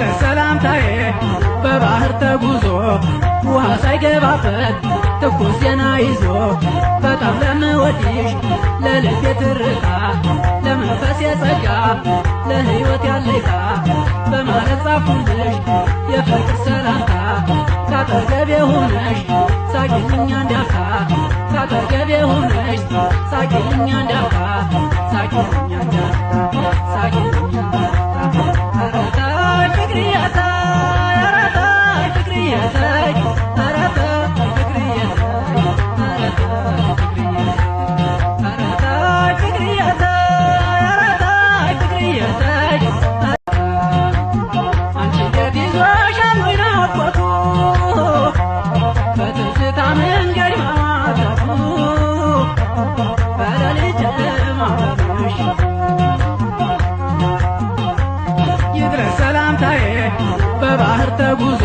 ይድረስ ሰላምታዬ በባህር ተጉዞ ውሃ ሳይገባበት ትኩስ ዜና ይዞ በጣም ለምወድሽ ለልቤ ትርታ ለመንፈስ የጸጋ ለሕይወት ያለይታ በማለት ጻፍኩልሽ የፍቅር ሰላምታ ካጠገቤ ሆነሽ ሳቂልኝ አንዳፍታ ካጠገቤ ሆነሽ ሳቂልኝ አንዳፍታ ሳቂልኝ አንዳፍታ ሳቂልኝ አንዳፍታ ፍቅርያታ ያራታ ፍቅርያታ አራታ ፍቅርያታ አራታ ፍቅርያታ አራታ ፍቅርያታ አንቺ እንዴት ይዞሻል ወይ ናፍቆቱ በትዝታ መንገድ ማለፉ በሌሊት ማለፍሽ ይድረስ ሰላምታዬ በባህር ተጉዞ